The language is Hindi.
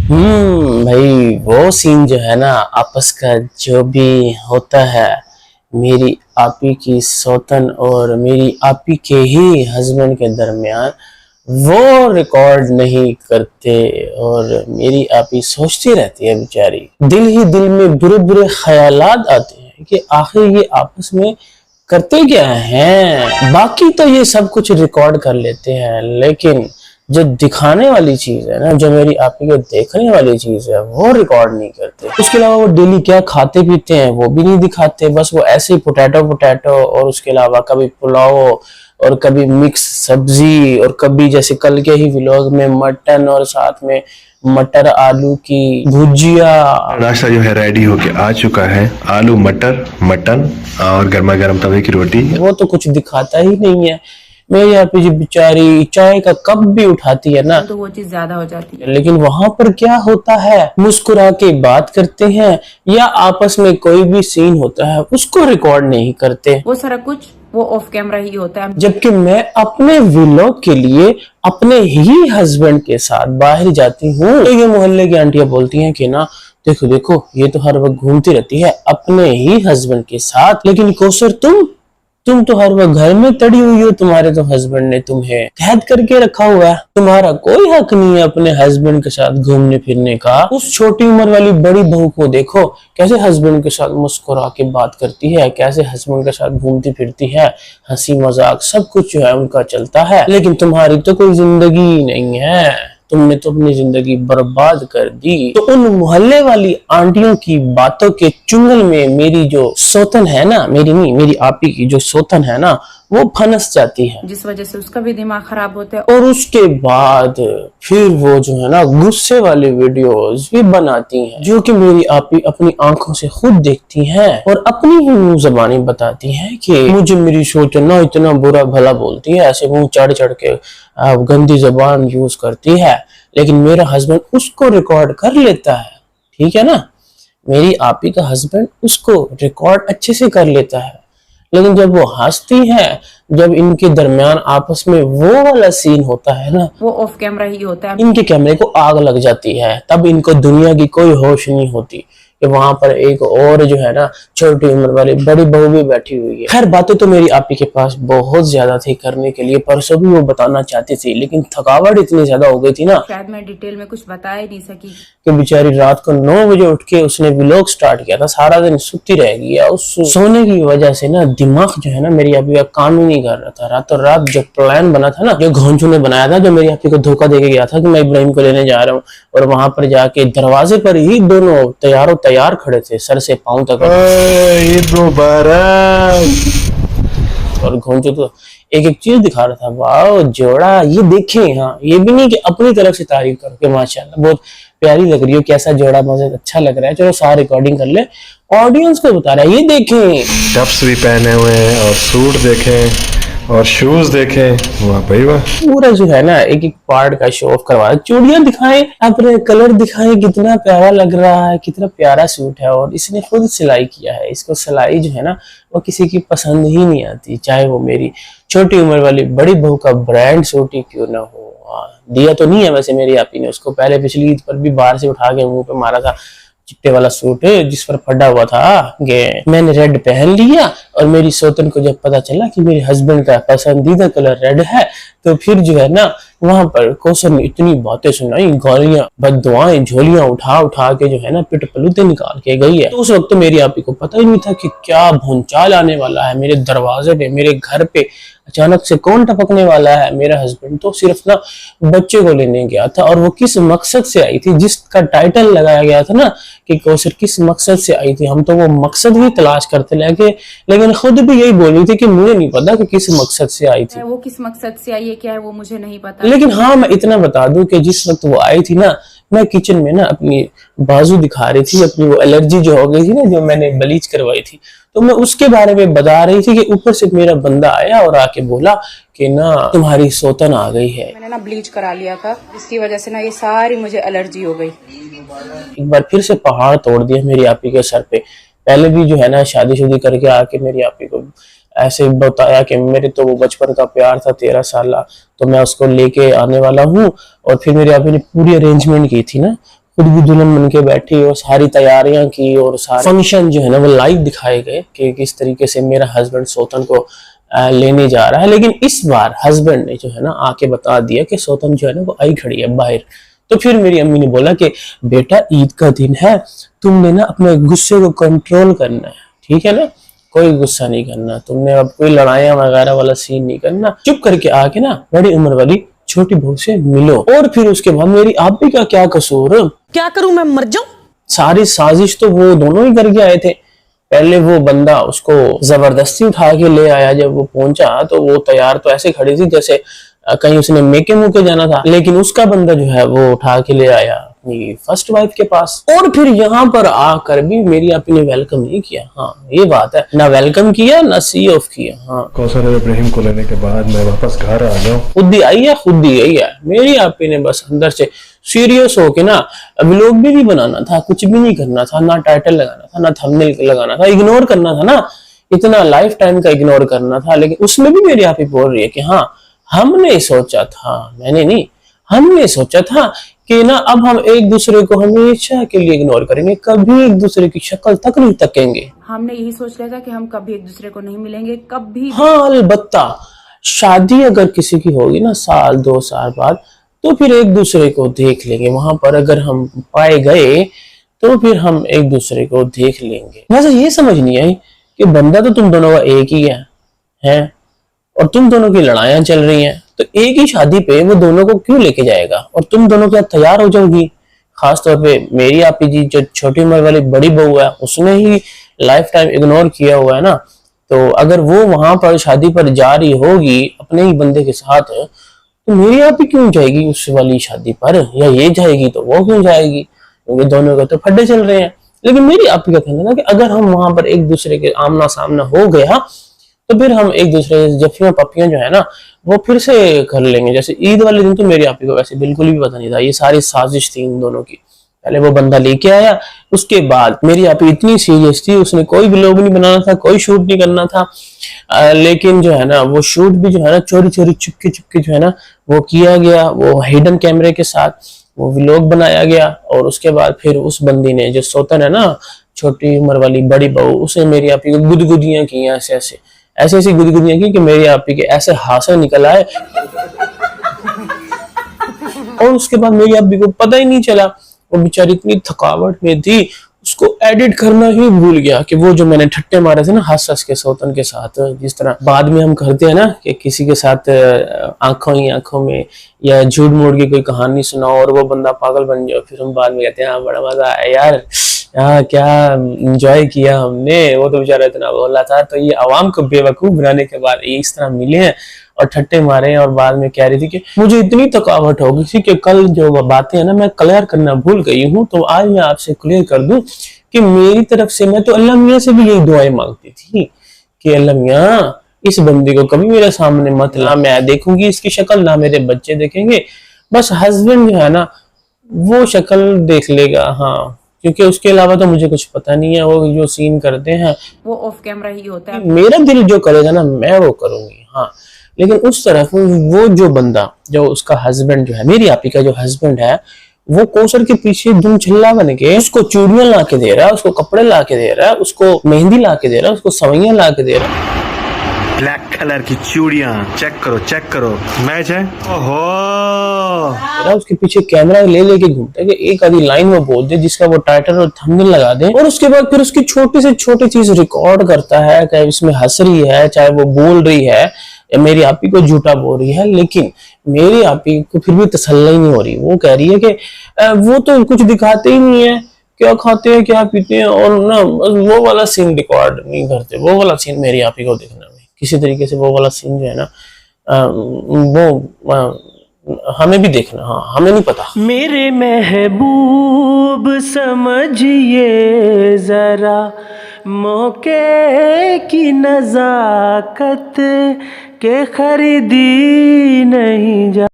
भाई वो सीन जो है ना आपस का जो भी होता है, मेरी आपी की सौतन और मेरी आपी के ही हस्बैंड के दरमियान, वो रिकॉर्ड नहीं करते। और मेरी आपी सोचती रहती है बेचारी, दिल ही दिल में बुरे बुरे ख्यालात आते हैं कि आखिर ये आपस में करते क्या हैं। बाकी तो ये सब कुछ रिकॉर्ड कर लेते हैं, लेकिन जो दिखाने वाली चीज है ना, जो मेरी आपकी को देखने वाली चीज है, वो रिकॉर्ड नहीं करते। उसके अलावा वो डेली क्या खाते पीते हैं वो भी नहीं दिखाते। बस वो ऐसे ही पोटैटो पोटैटो, और उसके अलावा कभी पुलाव और कभी मिक्स सब्जी, और कभी जैसे कल के ही व्लॉग में मटन और साथ में मटर आलू की भुजिया। नाश्ता जो है रेडी होके आ चुका है। आलू मटर मटन और गर्मा गर्म तवे की रोटी। वो तो कुछ दिखाता ही नहीं है। मेरी यहाँ पे जो बेचारी चाय का कप भी उठाती है ना, तो वो चीज ज्यादा हो जाती है। लेकिन वहां पर क्या होता है, मुस्कुरा के बात करते हैं, या आपस में कोई भी सीन होता है उसको रिकॉर्ड नहीं करते। वो सारा कुछ वो ऑफ कैमरा ही होता है। जबकि मैं अपने व्लॉग के लिए अपने ही हस्बैंड के साथ बाहर जाती हूँ, तो ये मोहल्ले की आंटियां बोलती हैं कि ना देखो देखो ये तो हर वक्त घूमती रहती है अपने ही हस्बैंड के साथ, लेकिन कौसर तुम तो हर वक्त घर में तड़ी हुई हो, तुम्हारे तो हस्बैंड ने तुम्हें कैद करके रखा हुआ है, तुम्हारा कोई हक नहीं है अपने हस्बैंड के साथ घूमने फिरने का। उस छोटी उम्र वाली बड़ी बहू को देखो कैसे हस्बैंड के साथ मुस्कुरा के बात करती है, कैसे हस्बैंड के साथ घूमती फिरती है, हंसी मजाक सब कुछ जो है उनका चलता है। लेकिन तुम्हारी तो कोई जिंदगी नहीं है, तुमने तो अपनी जिंदगी बर्बाद कर दी। तो उन मोहल्ले वाली आंटियों की बातों के चुंगल में मेरी जो सौतन है ना, मेरी नहीं मेरी आपी की जो सौतन है ना, वो फंस जाती है, जिस वजह से उसका भी दिमाग खराब होता है। और उसके बाद फिर वो जो है ना गुस्से वाली वीडियोस भी बनाती हैं, जो कि मेरी आपी अपनी आंखों से खुद देखती हैं और अपनी ही मुंह जबानी बताती हैं कि मुझे मेरी सौतन ना इतना बुरा भला बोलती है, ऐसे मुंह चढ़ चढ़ के गंदी जबान यूज करती है, लेकिन मेरा हस्बैंड उसको रिकॉर्ड कर लेता है। ठीक है ना, मेरी आपी का हस्बैंड उसको रिकॉर्ड अच्छे से कर लेता है, लेकिन जब वो हंसती है, जब इनके दरमियान आपस में वो वाला सीन होता है ना, वो ऑफ कैमरा ही होता है। इनके कैमरे को आग लग जाती है। तब इनको दुनिया की कोई होश नहीं होती कि वहां पर एक और जो है ना छोटी उम्र वाली बड़ी बहू भी बैठी हुई है। खैर बातें तो मेरी आपी के पास बहुत ज्यादा थी करने के लिए, परसों भी वो बताना चाहती थी, लेकिन थकावट इतनी ज्यादा हो गई थी ना, शायद मैं डिटेल में कुछ बता ही नहीं सकी कि बेचारी रात को 9 बजे उठ के उसने व्लॉग स्टार्ट किया था, सारा दिन सुती रह गई है। उस सोने की वजह से ना दिमाग जो है ना मेरी आपी का काम ही नहीं कर रहा था। रातों रात जो प्लान बना था ना, जो घोंचू ने बनाया था, जो मेरी आपी को धोखा देके गया था कि मैं इब्राहिम को लेने जा रहा हूँ, और वहां पर जाके दरवाजे पर ही दोनों तैयार खड़े थे सर से पांव तक, ईद मुबारक। और घोंचू तो एक एक चीज दिखा रहा था, वाह जोड़ा ये देखें। हाँ ये भी नहीं कि अपनी तरफ से तारीफ करो कि माशाल्लाह बहुत प्यारी लग रही हो, कैसा जोड़ा मुझे अच्छा लग रहा है, चलो सारा रिकॉर्डिंग कर ले, ऑडियंस को बता रहा है ये देखें। टप्स भी पहने हुए हैं और सूट देखें और शूज देखें। वाह भाई वाह। पूरा जो है ना एक एक पार्ट का शो ऑफ करवा, चूड़ियां दिखाएं, अपने कलर दिखाएं, कितना प्यारा लग रहा है, कितना प्यारा सूट है, और इसने खुद सिलाई किया है। इसको सिलाई जो है ना वो किसी की पसंद ही नहीं आती, चाहे वो मेरी छोटी उम्र वाली बड़ी बहू का ब्रांड सूट ही क्यों ना हो। दिया तो नहीं है वैसे मेरी आपी ने उसको, पहले पिछली ईद पर भी बाहर से उठा के मुंह पे मारा था, चिट्टे वाला सूट है जिस पर फटा हुआ था। मैंने रेड पहन लिया, और मेरी सौतन को जब पता चला कि मेरे हस्बैंड का पसंदीदा कलर रेड है, तो फिर जो है ना वहां पर कौसर ने इतनी बातें सुनाई, गालियां बददुआएं झोलियां उठा उठा के जो है ना पिट पलूते निकाल के गई है। तो उस वक्त तो मेरी आपी को पता ही नहीं था कि क्या भूचाल आने वाला है मेरे दरवाजे पे, मेरे घर पे अचानक से कौन टपकने वाला है। मेरा हस्बैंड तो सिर्फ ना बच्चे को लेने गया था, और वो किस मकसद से आई थी, जिसका टाइटल लगाया गया था ना कि कौसर किस मकसद से आई थी, हम तो वो मकसद ही तलाश करते लगे, लेकिन खुद भी यही बोल रही थी कि मुझे नहीं पता कि किस मकसद से आई थी। वो किस मकसद से आई है क्या है वो मुझे नहीं पता, लेकिन हाँ मैं इतना बता दूं कि जिस वक्त वो आई थी ना, मैं किचन में ना अपनी बाजू दिखा रही थी, अपनी वो एलर्जी जो हो गई थी ना, जो मैंने ब्लीच करवाई थी, तो मैं उसके बारे में बता रही थी कि ऊपर से मेरा बंदा आया और आके बोला कि ना तुम्हारी सौतन आ गई है। मैंने ना ब्लीच करा लिया था, इसकी वजह से ना ये सारी मुझे एलर्जी हो गई। एक बार फिर से पहाड़ तोड़ दिया मेरी आपी के सर पे। पहले भी जो है ना शादी करके आके मेरी आपी को ऐसे बताया कि मेरे तो वो बचपन का प्यार था 13 साल, तो मैं उसको लेके आने वाला हूँ, और फिर मेरी आपी ने पूरी अरेंजमेंट की थी ना, खुद भी दुल्हन बन के बैठी और सारी तैयारियां की और सारे फंक्शन जो है ना वो लाइव दिखाए गए कि किस तरीके से मेरा हस्बैंड सौतन को लेने जा रहा है। लेकिन इस बार हस्बैंड ने जो है ना आके बता दिया कि सौतन जो है ना वो आई खड़ी है बाहर। तो फिर मेरी अम्मी ने बोला कि बेटा ईद का दिन है, तुमने ना अपने गुस्से को कंट्रोल करना है, ठीक है ना, कोई गुस्सा नहीं करना, तुमने अब कोई लड़ाइयां वगैरह वाला सीन नहीं करना, चुप करके आके ना बड़ी उम्र वाली छोटी बहू से मिलो। और फिर उसके बाद मेरी आप भी का क्या कसूर, क्या करूं मैं मर जाऊं? सारी साजिश तो वो दोनों ही करके आए थे। पहले वो बंदा उसको जबरदस्ती उठा के ले आया, जब वो पहुंचा तो वो तैयार तो ऐसे खड़ी थी जैसे कहीं उसने मेके मुके जाना था, लेकिन उसका बंदा जो है वो उठा के ले आया अपनी फर्स्ट वाइफ के पास। और फिर यहाँ पर आकर भी मेरी आपी ने वेलकम नहीं किया। हाँ ये बात है, ना वेलकम किया ना सी ऑफ किया। हाँ कौसर और इब्राहिम को लेने के बाद मैं वापस घर आ जाऊं, खुद ही आई है, खुद ही गई है। मेरी आपी ने बस अंदर से सीरियस होके ना व्लॉग भी नहीं बनाना था, कुछ भी नहीं करना था, ना टाइटल लगाना था, ना थंबनेल लगाना था, इग्नोर करना था ना, इतना लाइफ टाइम का इग्नोर करना था। लेकिन उसमें भी मेरी आपी बोल रही है कि हाँ हमने सोचा था, मैंने नहीं, हमने सोचा था कि ना अब हम एक दूसरे को हमेशा के लिए इग्नोर करेंगे, कभी एक दूसरे की शक्ल तक नहीं तकेंगे। हमने यही सोच लिया था कि हम कभी एक दूसरे को नहीं मिलेंगे, कभी। हाँ अलबत्ता शादी अगर किसी की होगी ना साल 2 साल बाद, तो फिर एक दूसरे को देख लेंगे, वहां पर अगर हम पाए गए तो फिर हम एक दूसरे को देख लेंगे। वैसे ये समझ नहीं आई कि बंदा तो तुम दोनों का एक ही है और तुम दोनों की लड़ाइयां चल रही हैं, तो एक ही शादी पे वो दोनों को क्यों लेके जाएगा और तुम दोनों क्या तैयार हो जाओगी। खासतौर पे मेरी आपी जी जो छोटी उम्र वाली बड़ी बहू है उसने ही लाइफ टाइम इग्नोर किया हुआ है ना, तो अगर वो वहां पर शादी पर जा रही होगी अपने ही बंदे के साथ, तो मेरी आपी क्यों जाएगी उस वाली शादी पर, या ये जाएगी तो वो क्यों जाएगी, क्योंकि दोनों के तो फड्डे चल रहे हैं। लेकिन मेरी आपी का कहना था कि अगर हम वहां पर एक दूसरे के आमना सामना हो गया तो फिर हम एक दूसरे जफ्फियां पप्पियां जो है ना वो फिर से कर लेंगे। जैसे ईद वाले दिन तो मेरी आपी को वैसे बिल्कुल भी पता नहीं था, ये सारी साजिश थी इन दोनों की। पहले वो बंदा लेके आया, उसके बाद मेरी आपी इतनी सीरियस थी, उसने कोई व्लॉग नहीं बनाना था, कोई शूट नहीं करना था, लेकिन जो है ना वो शूट भी जो है ना चोरी चोरी चुपके चुपके जो है ना वो किया गया, वो हिडन कैमरे के साथ वो व्लॉग बनाया गया। और उसके बाद फिर उस बंदी ने जो सौतन है ना छोटी उम्र वाली बड़ी बहू, उसने मेरी आपी को गुदगुदियां की, ऐसे ऐसी गुदगुदियां की कि मेरी आपी के ऐसे हासे निकल आए और उसके बाद मेरी आपी को पता ही नहीं चला, वो बेचारी इतनी थकावट में थी उसको एडिट करना ही भूल गया कि वो जो मैंने ठट्टे मारे थे ना हंस हंस के सौतन के साथ, जिस तरह बाद में हम करते हैं ना कि किसी के साथ आंखों ही आंखों में या झूठ मूठ की कोई कहानी सुनाओ और वो बंदा पागल बन जाए, फिर हम बाद में कहते हैं हाँ बड़ा मजा आया यार, क्या एंजॉय किया हमने, वो तो बेचारा इतना बोला था। तो ये आवाम को बेवकूफ बनाने के बाद ये इस तरह मिले हैं और ठट्टे मारे हैं। और बाद में कह रही थी कि मुझे इतनी थकावट हो गई थी कि कल जो बातें है ना मैं क्लियर करना भूल गई हूँ, तो आज मैं आपसे क्लियर कर दूं कि मेरी तरफ से मैं तो अल्लाह मियाँ से भी यही दुआएं मांगती थी कि अल्लाह मियाँ इस बंदी को कभी मेरे सामने मत ला, मैं देखूंगी इसकी शक्ल ना मेरे बच्चे देखेंगे, बस हस्बैंड जो है ना वो शक्ल देख लेगा। हाँ क्योंकि उसके अलावा तो मुझे कुछ पता नहीं है, वो जो सीन करते हैं वो ऑफ कैमरा ही होता है। मेरा दिल जो करेगा ना मैं वो करूंगी। हाँ लेकिन उस तरफ वो जो बंदा जो उसका हस्बैंड जो है मेरी आपी का जो हस्बैंड है वो कौसर के पीछे धुन छल्ला बन के उसको चूड़ियां ला के दे रहा है, उसको कपड़े ला के दे रहा है, उसको मेहंदी ला के दे रहा है, उसको सवैयां ला के दे रहा है। ब्लैक कलर की चूड़ियां चेक करो मैच है। ओहो उसके पीछे कैमरा ले लेके घूमता है कि एक आधी लाइन वो बोल दे जिसका वो टाइटल और थंबनेल लगा दे, और उसके बाद फिर उसकी छोटी से छोटी चीज रिकॉर्ड करता है, चाहे उसमें हंस रही है चाहे वो बोल रही है या मेरी आपी को झूठा बोल रही है, लेकिन मेरी आपी को फिर भी तसल्ली नहीं हो रही। वो कह रही है कि वो तो कुछ दिखाते ही नहीं है, क्या खाते हैं क्या पीते हैं, और ना वो वाला सीन रिकॉर्ड नहीं करते, वो वाला सीन मेरी आपी को देखना है किसी तरीके से, वो वाला सीन जो है ना वो हमें भी देखना। हाँ हमें नहीं पता। मेरे महबूब समझिए जरा मौके की नजाकत के खरीदी नहीं जा